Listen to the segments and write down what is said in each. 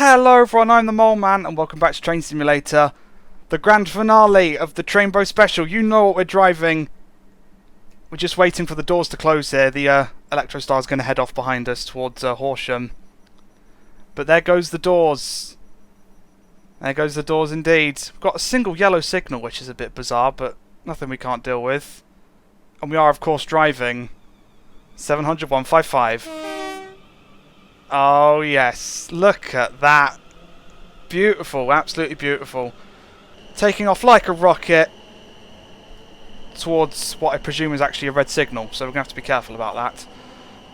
Hello everyone, I'm the Mole Man and welcome back to Train Simulator. The grand finale of the Trainbow Special. You know what we're driving. We're just waiting for the doors to close here. The Electrostar is going to head off behind us towards Horsham. But there goes the doors. There goes the doors indeed. We've got a single yellow signal, which is a bit bizarre, but nothing we can't deal with. And we are, of course, driving 700-155. Oh, yes. Look at that. Beautiful. Absolutely beautiful. Taking off like a rocket towards what I presume is actually a red signal, so we're going to have to be careful about that.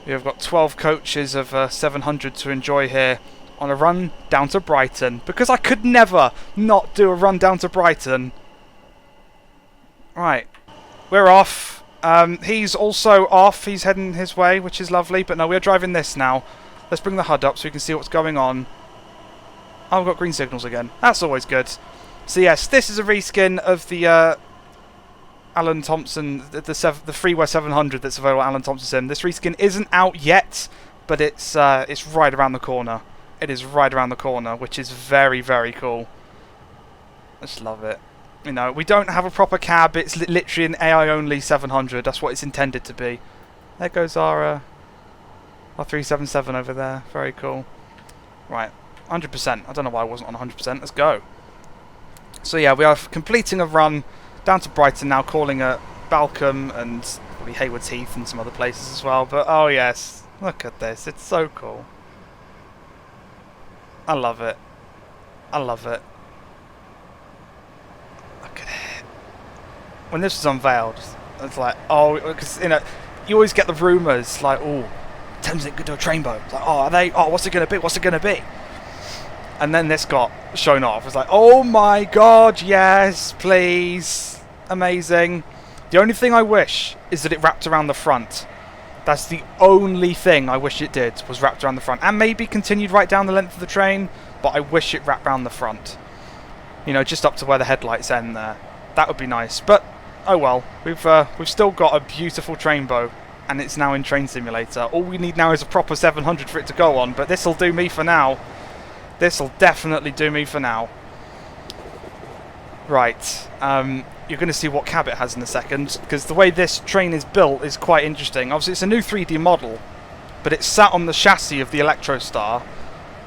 We've got 12 coaches of 700 to enjoy here on a run down to Brighton, because I could never not do a run down to Brighton. Right. We're off. He's also off. He's heading his way, which is lovely, but no, we're driving this now. Let's bring the HUD up so we can see what's going on. Oh, we've got green signals again. That's always good. So yes, this is a reskin of the Alan Thompson, the freeware 700 that's available at AlanThomsonSim. This reskin isn't out yet, but it's right around the corner. It is right around the corner, which is very, very cool. I just love it. You know, we don't have a proper cab. It's literally an AI-only 700. That's what it's intended to be. There goes our 377 over there. Very cool. Right, 100%. I don't know why I wasn't on 100%. Let's go. So yeah, we are completing a run down to Brighton now, calling at Balcombe and probably Haywards Heath and some other places as well. But oh yes, look at this. It's so cool. I love it. I love it. Look at it. When this was unveiled, it's like, oh, because you know, you always get the rumours like, oh, Thames Link could do a trainbow. It's like, oh, are they? Oh, what's it going to be? What's it going to be? And then this got shown off. It's like, oh my god, yes, please. Amazing. The only thing I wish is that it wrapped around the front. That's the only thing I wish it did, was wrapped around the front. And maybe continued right down the length of the train, but I wish it wrapped around the front. You know, just up to where the headlights end there. That would be nice. But, oh well. We've still got a beautiful trainbow, and it's now in Train Simulator. All we need now is a proper 700 for it to go on, but this'll do me for now. This'll definitely do me for now. Right, you're going to see what cab it has in a second, because the way this train is built is quite interesting. Obviously it's a new 3D model, but it's sat on the chassis of the Electrostar,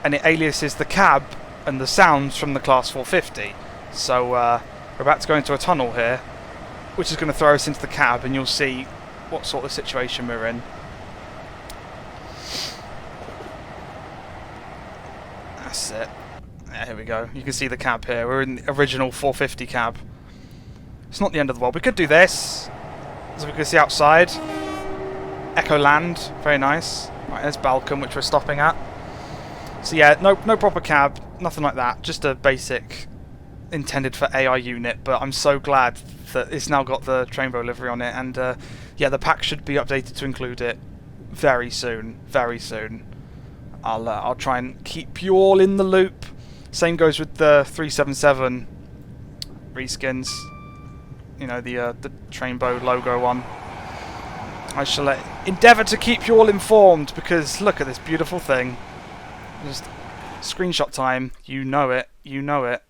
and it aliases the cab and the sounds from the Class 450. So we're about to go into a tunnel here, which is going to throw us into the cab, and you'll see what sort of situation we're in. That's it. Yeah, here we go. You can see the cab here. We're in the original 450 cab. It's not the end of the world. We could do this, as we can see outside. Echo Land, very nice. Right, there's Balcombe, which we're stopping at. So yeah, no proper cab, nothing like that. Just a basic, intended for AI unit. But I'm so glad that it's now got the Trainbow livery on it, and yeah, the pack should be updated to include it very soon. Very soon. I'll try and keep you all in the loop. Same goes with the 377 reskins. You know, the Trainbow logo one. I shall endeavour to keep you all informed, because look at this beautiful thing. Just screenshot time. You know it. You know it.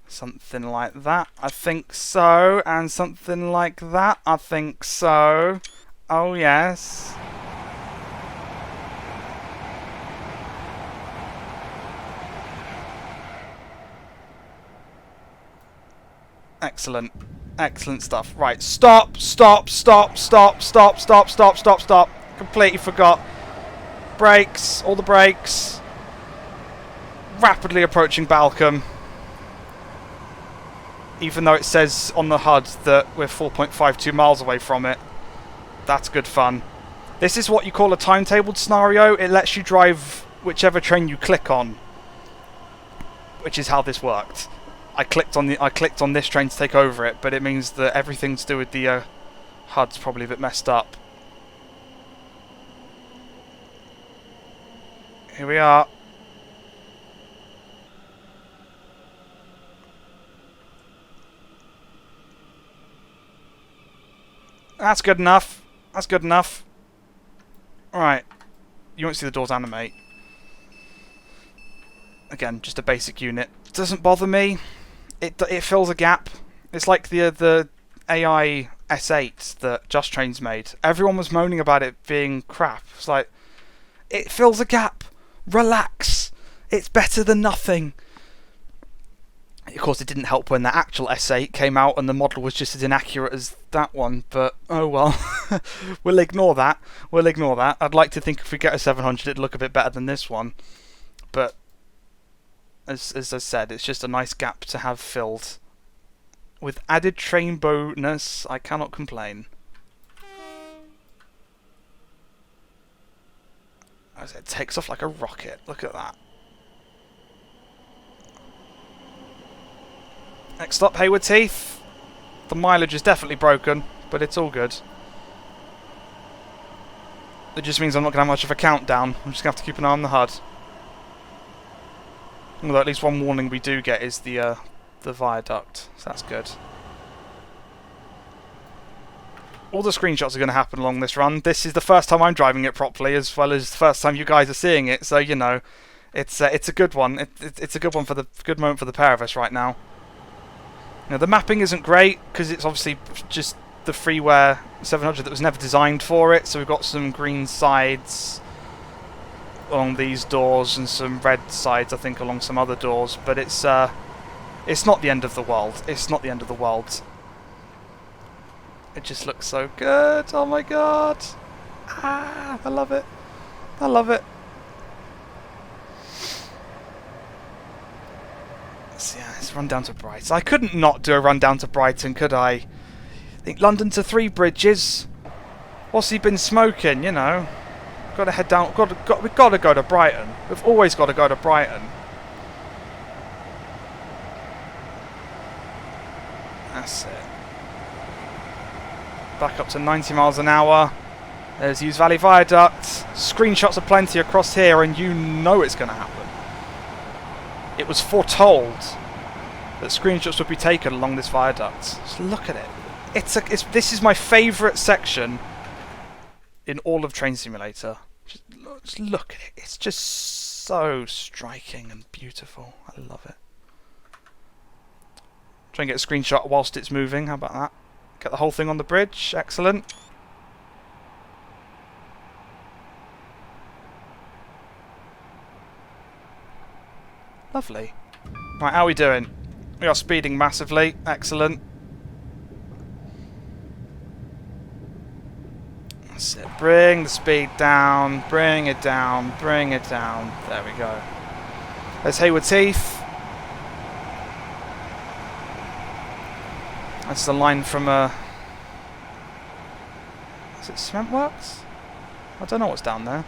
Something like that. I think so. And something like that. I think so. Oh yes. Excellent. Excellent stuff. Right, stop, stop, stop, stop, stop, stop, stop, stop, stop. Completely forgot. Brakes, all the brakes. Rapidly approaching Balcombe. Even though it says on the HUD that we're 4.52 miles away from it. That's good fun. This is what you call a timetabled scenario. It lets you drive whichever train you click on, which is how this worked. I clicked on this train to take over it, but it means that everything to do with the HUD's probably a bit messed up. Here we are. That's good enough. That's good enough. Alright. You won't see the doors animate. Again, just a basic unit. Doesn't bother me. It fills a gap. It's like the AI S8 that Just Train's made. Everyone was moaning about it being crap. It's like, it fills a gap. Relax. It's better than nothing. Of course, it didn't help when the actual S8 came out and the model was just as inaccurate as that one, but oh well. We'll ignore that. We'll ignore that. I'd like to think if we get a 700 it'd look a bit better than this one. But, as I said, it's just a nice gap to have filled. With added train bonus, I cannot complain. As it takes off like a rocket. Look at that. Next stop, Hayward Heath. The mileage is definitely broken, but it's all good. It just means I'm not going to have much of a countdown. I'm just going to have to keep an eye on the HUD. Although at least one warning we do get is the viaduct, so that's good. All the screenshots are going to happen along this run. This is the first time I'm driving it properly, as well as the first time you guys are seeing it. So you know, it's a good one. It's a good one for the good moment for the pair of us right now. Now the mapping isn't great because it's obviously just the freeware 700 that was never designed for it. So we've got some green sides along these doors and some red sides, I think, along some other doors. But it's not the end of the world. It's not the end of the world. It just looks so good. Oh my god! Ah, I love it. I love it. So yeah, let's run down to Brighton. I couldn't not do a run down to Brighton, could I? I think London to Three Bridges. What's he been smoking? You know, got to head down. We've got to go to Brighton. We've always got to go to Brighton. That's it. Back up to 90 miles an hour. There's Hughes Valley Viaduct. Screenshots are plenty across here, and you know it's going to happen. It was foretold that screenshots would be taken along this viaduct. Just look at it. This is my favourite section in all of Train Simulator. Just look at it. It's just so striking and beautiful. I love it. Try and get a screenshot whilst it's moving. How about that? Get the whole thing on the bridge. Excellent. Lovely. Right, how are we doing? We are speeding massively. Excellent. That's it. Bring the speed down. Bring it down. Bring it down. There we go. There's Hayward Heath. That's the line from is it Cement Works? I don't know what's down there.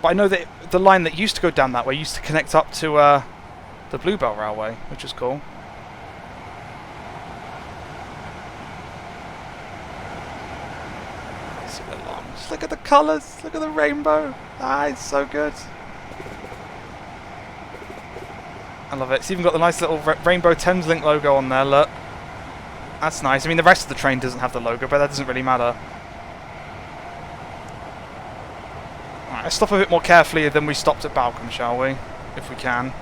But I know that the line that used to go down that way used to connect up to the Bluebell Railway, which is cool. See the long. Just look at the colours. Look at the rainbow. Ah, it's so good. I love it. It's even got the nice little Rainbow Thameslink logo on there. Look. That's nice. I mean, the rest of the train doesn't have the logo, but that doesn't really matter. Alright, let's stop a bit more carefully than we stopped at Balcombe, shall we? If we can.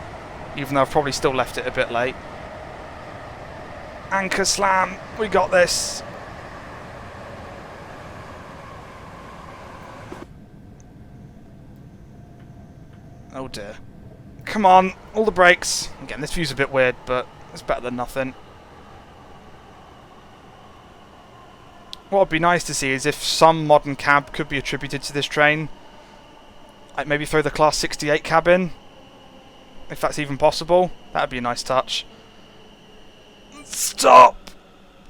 Even though I've probably still left it a bit late. Anchor slam. We got this. Oh dear. Come on. All the brakes. Again, this view's a bit weird, but it's better than nothing. What would be nice to see is if some modern cab could be attributed to this train. Like maybe throw the Class 68 cab in. If that's even possible. That would be a nice touch. Stop!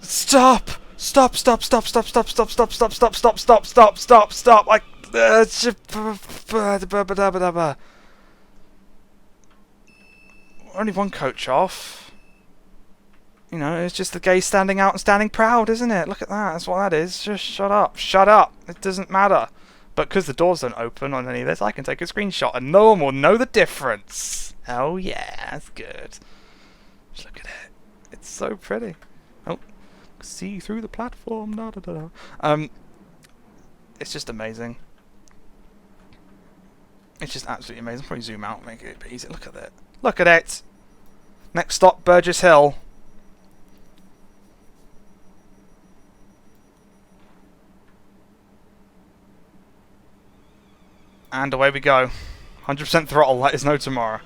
Stop! Stop, stop, stop, stop, stop, stop, stop, stop, stop, stop, stop, stop, stop, stop. Like only one coach off. You know, it's just the gays standing out and standing proud, isn't it? Look at that. That's what that is. Just shut up. Shut up. It doesn't matter. But because the doors don't open on any of this, I can take a screenshot and no one will know the difference. Oh yeah, that's good. Just look at it. It's so pretty. Oh, see through the platform. Da, da, da, da. It's just amazing. It's just absolutely amazing. Probably zoom out, make it a bit easier. Look at that. Look at it. Next stop, Burgess Hill. And away we go. 100% throttle, like there's no tomorrow.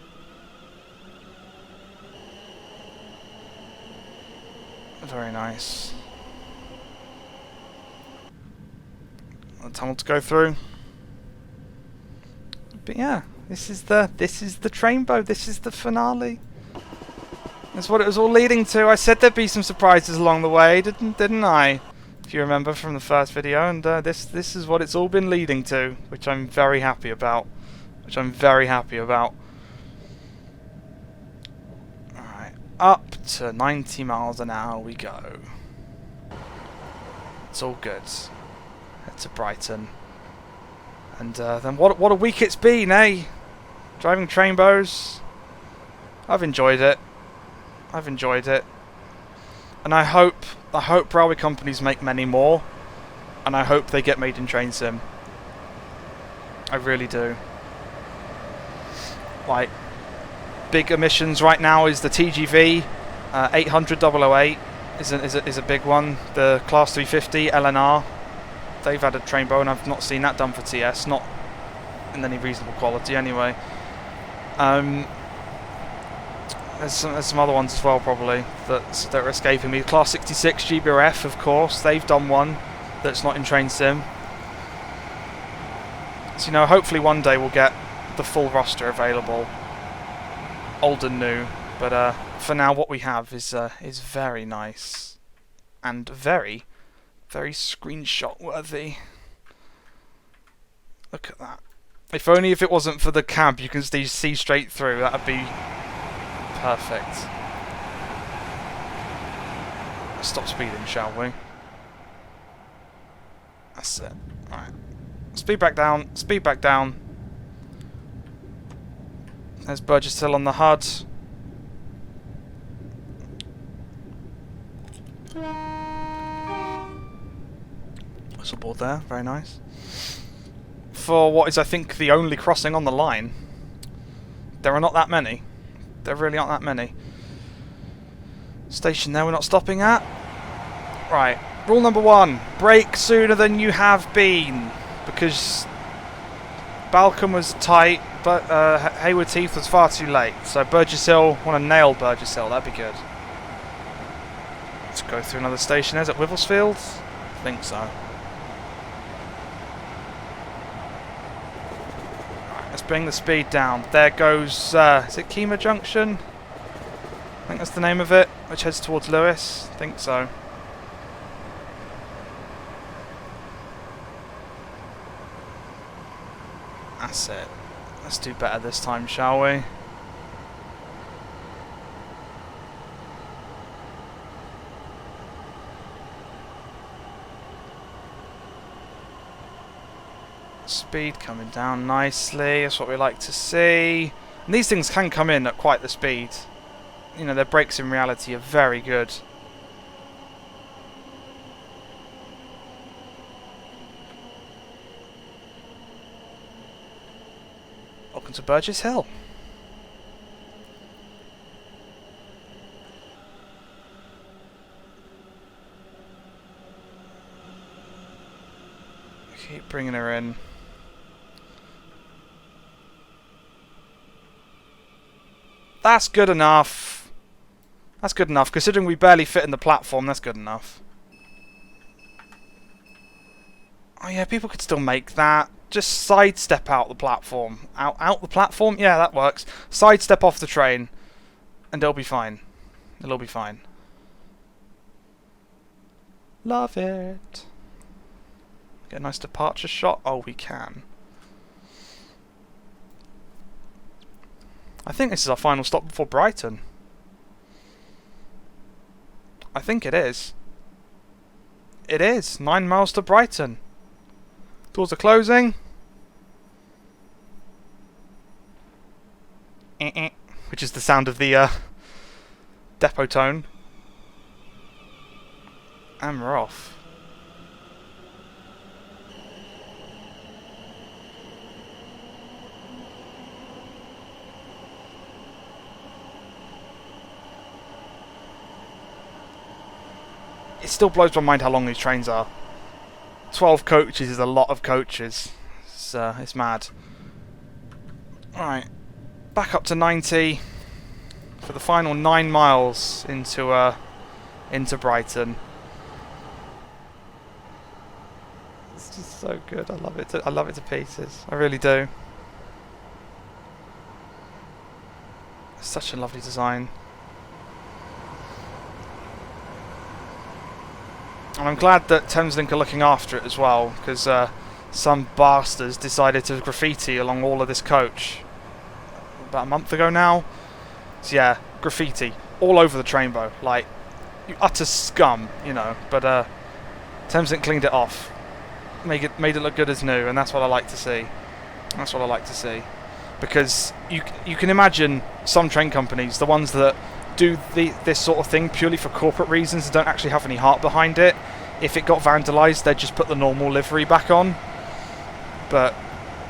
Very nice. A tunnel to go through. But yeah, this is the trainbow. This is the finale. That's what it was all leading to. I said there'd be some surprises along the way, didn't I? If you remember from the first video, and this is what it's all been leading to, which I'm very happy about. Alright, up to 90 miles an hour we go. It's all good. Head to Brighton. And then what a week it's been, eh? Driving trainbows. I've enjoyed it. And I hope railway companies make many more, and I hope they get made in train sim. I really do. Like, big emissions right now is the TGV 800-008 is a big one. The Class 350 LNR, they've added trainbow, and I've not seen that done for TS, not in any reasonable quality anyway. There's some other ones as well, probably, that are escaping me. Class 66 GBRF, of course, they've done one that's not in train sim. So, you know, hopefully one day we'll get the full roster available, old and new. But for now, what we have is very nice and very, very screenshot worthy. Look at that. If only if it wasn't for the cab, you can see straight through. That'd be perfect. Let's stop speeding, shall we? That's it. Alright. Speed back down. Speed back down. There's Burgess Hill on the HUD. Whistleboard there. Very nice. For what is, I think, the only crossing on the line. There are not that many. There really aren't that many. Station there we're not stopping at. Right. Rule number 1. Brake sooner than you have been. Because Balcombe was tight, but Hayward Heath was far too late. So Burgess Hill, want to nail Burgess Hill. That'd be good. Let's go through another station. Is it Wivelsfield? I think so. Let's bring the speed down. There goes, is it Kemah Junction? I think that's the name of it, which heads towards Lewis. I think so. That's it. Let's do better this time, shall we? Speed coming down nicely, that's what we like to see. And these things can come in at quite the speed. You know, their brakes in reality are very good. Welcome to Burgess Hill. Keep bringing her in. That's good enough. That's good enough. Considering we barely fit in the platform, that's good enough. Oh yeah, people could still make that. Just sidestep out the platform. Out the platform? Yeah, that works. Sidestep off the train. And it'll be fine. It'll be fine. Love it. Get a nice departure shot. Oh, we can. I think this is our final stop before Brighton. I think it is. It is. 9 miles to Brighton. Doors are closing. Which is the sound of the depot tone. And we're off. it still blows my mind how long these trains are. 12 coaches is a lot of coaches. It's mad. Alright, back up to 90 for the final 9 miles into Brighton. It's just so good. I love it. I love it to pieces. I really do. It's such a lovely design. And I'm glad that Thameslink are looking after it as well, because some bastards decided to graffiti along all of this coach about a month ago now. So yeah, graffiti all over the trainbow, like you utter scum, you know. But Thameslink cleaned it off, made it look good as new, and that's what I like to see. That's what I like to see, because you can imagine some train companies, the ones that do this sort of thing purely for corporate reasons and don't actually have any heart behind it. If it got vandalised, they'd just put the normal livery back on. But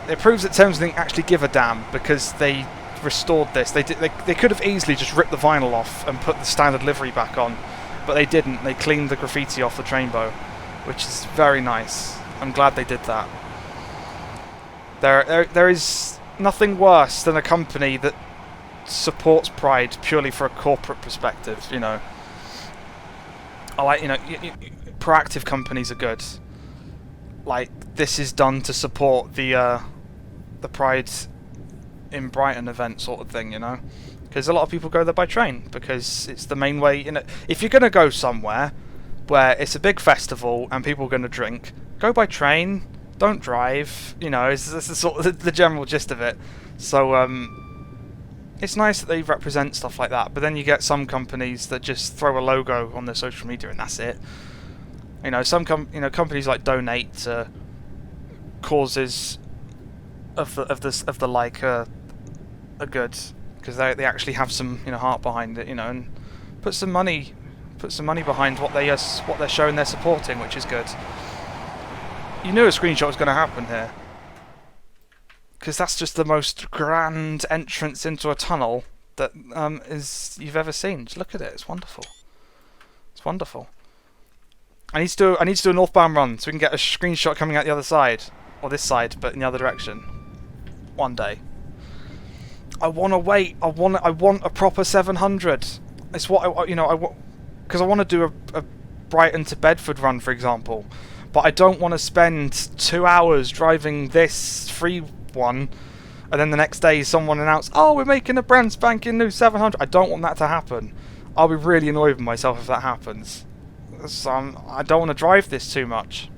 it proves that Thameslink actually give a damn, because they restored this. They could have easily just ripped the vinyl off and put the standard livery back on, but they didn't. They cleaned the graffiti off the trainbow, which is very nice. I'm glad they did that. There is nothing worse than a company that supports Pride purely for a corporate perspective, you know. I like, you know, proactive companies are good. Like, this is done to support the Pride in Brighton event sort of thing, you know, because a lot of people go there by train because it's the main way. You know, if you're going to go somewhere where it's a big festival and people are going to drink, go by train. Don't drive. You know, it's the sort of the general gist of it. So it's nice that they represent stuff like that, but then you get some companies that just throw a logo on their social media and that's it. You know, some companies like donate to causes of the like are good, because they actually have some, you know, heart behind it, you know, and put some money behind what they're showing they're supporting, which is good. You knew a screenshot was going to happen here, because that's just the most grand entrance into a tunnel that you've ever seen. Just look at it; it's wonderful. It's wonderful. I need to do a northbound run so we can get a screenshot coming out the other side, or this side, but in the other direction. One day. I want to wait. I want a proper 700. It's what because I want to do a Brighton to Bedford run, for example. But I don't want to spend 2 hours driving this free one, and then the next day someone announced, "Oh, we're making a brand spanking new 700." I don't want that to happen. I'll be really annoyed with myself if that happens. So I don't want to drive this too much.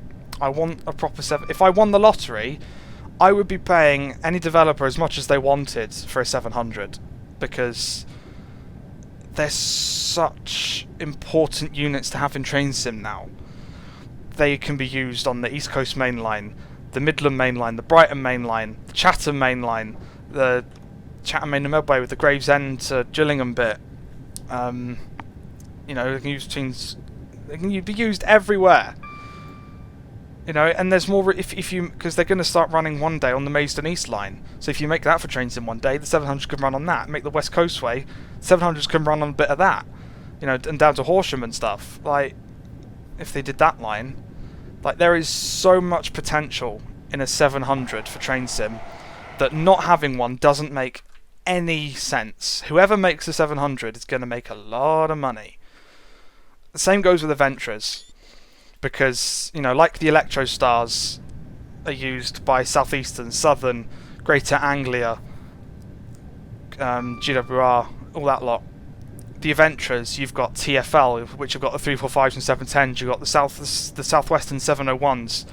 I want a proper 7. If I won the lottery, I would be paying any developer as much as they wanted for a 700, because they're such important units to have in train sim now. They can be used on the East Coast Main Line, the Midland Main Line, the Brighton Main Line, the Chatham Main Line, the Chatham Main Medway with the Gravesend to Gillingham bit. You know, they can be used everywhere. You know, and there's more because they're going to start running one day on the Maidstone East Line. So if you make that for trains in one day, the 700 can run on that. Make the West Coastway, 700s can run on a bit of that. You know, and down to Horsham and stuff. Like, if they did that line, like, there is so much potential in a 700 for train sim that not having one doesn't make any sense. Whoever makes a 700 is going to make a lot of money. The same goes with the Ventras, because, you know, like the Electro Stars are used by Southeastern, Southern, Greater Anglia, GWR, all that lot. The Aventras, you've got TfL, which have got the 345s and 710s. You've got the Southwestern 701s.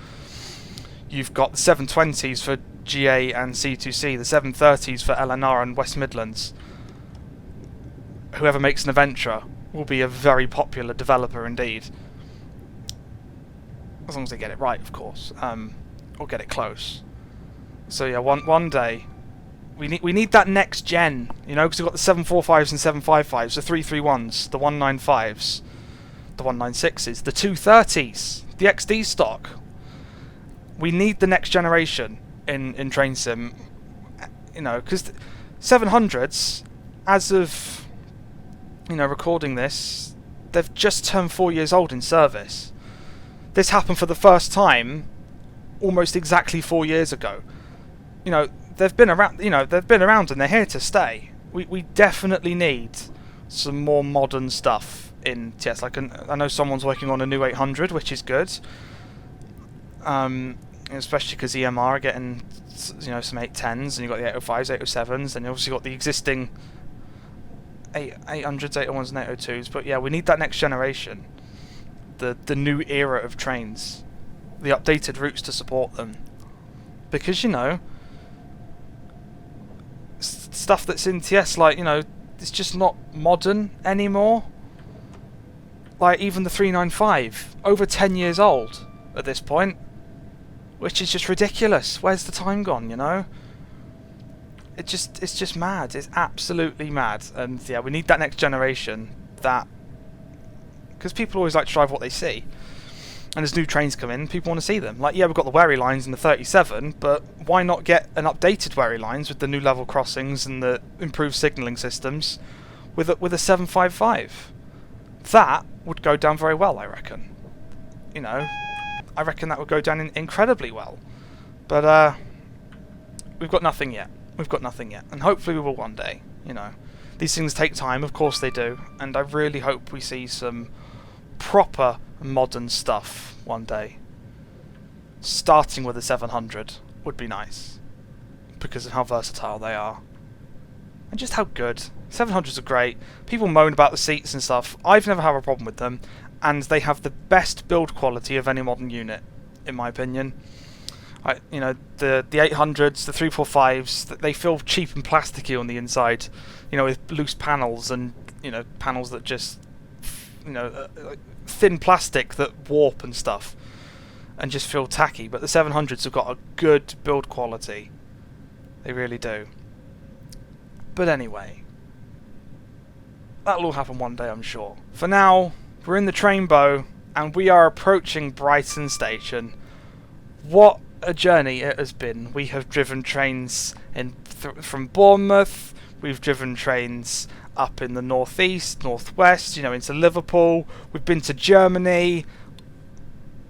You've got the 720s for GA and C2C. The 730s for LNR and West Midlands. Whoever makes an Aventra will be a very popular developer indeed. As long as they get it right, of course, or get it close. So yeah, one day. We need that next gen, you know, because we've got the 745s and 755s, the 331s, the 195s, the 196s, the 230s, the XD stock. We need the next generation in train sim, you know, because 700s, as of, you know, recording this, they've just turned 4 years old in service. This happened for the first time almost exactly 4 years ago. You know, they've been around. You know, they've been around and they're here to stay. We definitely need some more modern stuff in TS. Like, I know someone's working on a new 800, which is good. Especially because EMR are getting, you know, some 810s, and you've got the 805s, 807s, and you obviously got the existing 800s, 801s, and 802s. But yeah, we need that next generation, the new era of trains, the updated routes to support them, because, you know, stuff that's in TS, like, you know, it's just not modern anymore. Like, even the 395, over 10 years old at this point, which is just ridiculous. Where's the time gone, you know? It's just mad. It's absolutely mad. And yeah, we need that next generation, that, because people always like to drive what they see. And as new trains come in, people want to see them. Like, yeah, we've got the Wherry lines in the 37, but why not get an updated Wherry lines with the new level crossings and the improved signalling systems with a 755? That would go down very well, I reckon. You know, I reckon that would go down incredibly well. But we've got nothing yet. We've got nothing yet. And hopefully we will one day, you know. These things take time, of course they do. And I really hope we see some proper modern stuff one day. Starting with a 700 would be nice, because of how versatile they are. And just how good. 700s are great. People moan about the seats and stuff. I've never had a problem with them. And they have the best build quality of any modern unit, in my opinion. You know, the 800s, the 345s, they feel cheap and plasticky on the inside, you know, with loose panels and, you know, panels that just, you know, thin plastic that warp and stuff, and just feel tacky. But the 700s have got a good build quality. They really do. But anyway, that'll all happen one day, I'm sure. For now, we're in the Trainbow, and we are approaching Brighton Station. What a journey it has been. We have driven trains from Bournemouth, we've driven trains up in the northeast, northwest, you know, into Liverpool, we've been to Germany,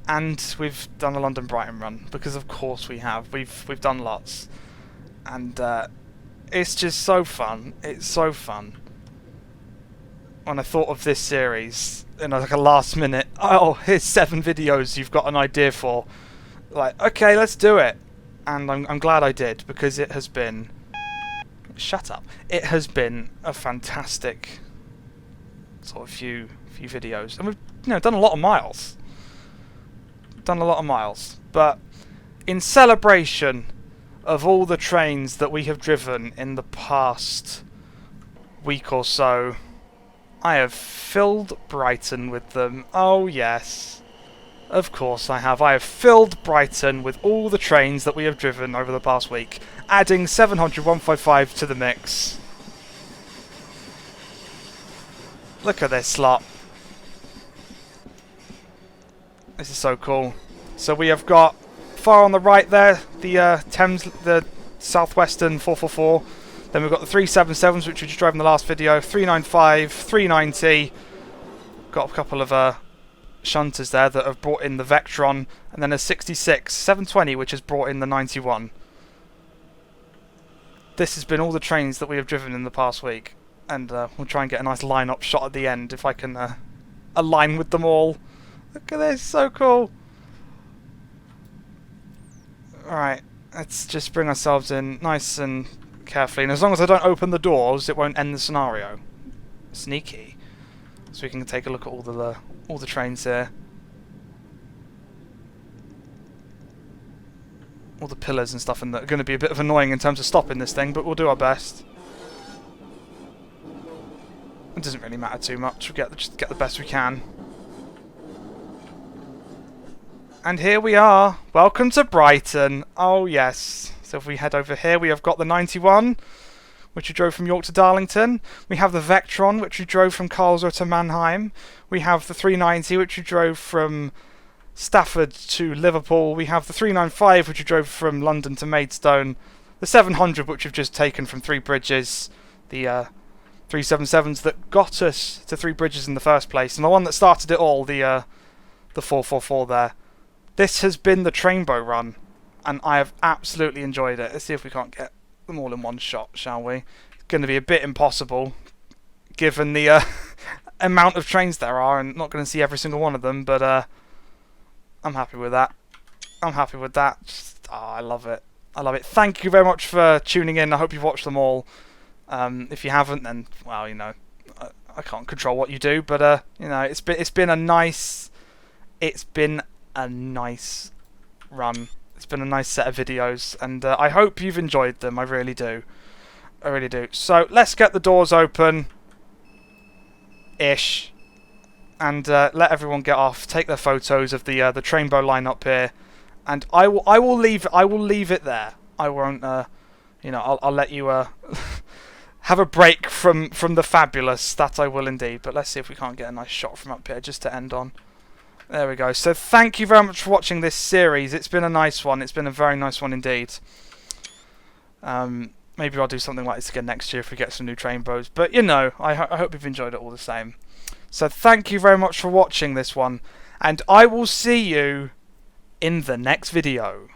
and we've done a London-Brighton run, because of course we have. We've done lots. And it's just so fun. It's so fun. When I thought of this series, in like a last minute, oh, here's 7 videos you've got an idea for. Like, okay, let's do it. And I'm glad I did, because it has been... Shut up. It has been a fantastic sort of few videos. And we've, you know, done a lot of miles. But in celebration of all the trains that we have driven in the past week or so, I have filled Brighton with them. Oh yes. Of course I have. I have filled Brighton with all the trains that we have driven over the past week, adding 700 155 to the mix. Look at this slot. This is so cool. So we have got, far on the right there, the Thames, the Southwestern 444. Then we've got the 377s, which we just drove in the last video, 395, 390. Got a couple of shunters there that have brought in the Vectron, and then a 66, 720, which has brought in the 91. This has been all the trains that we have driven in the past week, and we'll try and get a nice line-up shot at the end if I can align with them all. Look at this, so cool. Alright, let's just bring ourselves in nice and carefully, and as long as I don't open the doors, it won't end the scenario. Sneaky. So we can take a look at all the trains here. All the pillars and stuff, and that are going to be a bit of annoying in terms of stopping this thing, but we'll do our best. It doesn't really matter too much. We'll just get the best we can. And here we are. Welcome to Brighton. Oh yes. So if we head over here, we have got the 91, which we drove from York to Darlington. We have the Vectron, which we drove from Karlsruhe to Mannheim. We have the 390, which we drove from Stafford to Liverpool. We have the 395, which we drove from London to Maidstone. The 700, which we've just taken from Three Bridges. The 377s that got us to 3 bridges in the first place, and the one that started it all, the 444 there. This has been the Trainbow run, and I have absolutely enjoyed it. Let's see if we can't get them all in one shot, shall we? It's going to be a bit impossible, given the amount of trains there are, and not going to see every single one of them, but I'm happy with that. I'm happy with that. Just, I love it. I love it. Thank you very much for tuning in. I hope you've watched them all. If you haven't, then, well, you know, I can't control what you do, but you know, it's been a nice run. It's been a nice set of videos, and I hope you've enjoyed them. I really do. I really do. So let's get the doors open, ish, and let everyone get off. Take their photos of the Trainbow line up here, and I will leave it there. I won't. You know, I'll let you have a break from the fabulous. That I will indeed. But let's see if we can't get a nice shot from up here just to end on. There we go. So thank you very much for watching this series. It's been a nice one. It's been a very nice one indeed. Maybe I'll do something like this again next year if we get some new Trainbows. But you know, I hope you've enjoyed it all the same. So thank you very much for watching this one, and I will see you in the next video.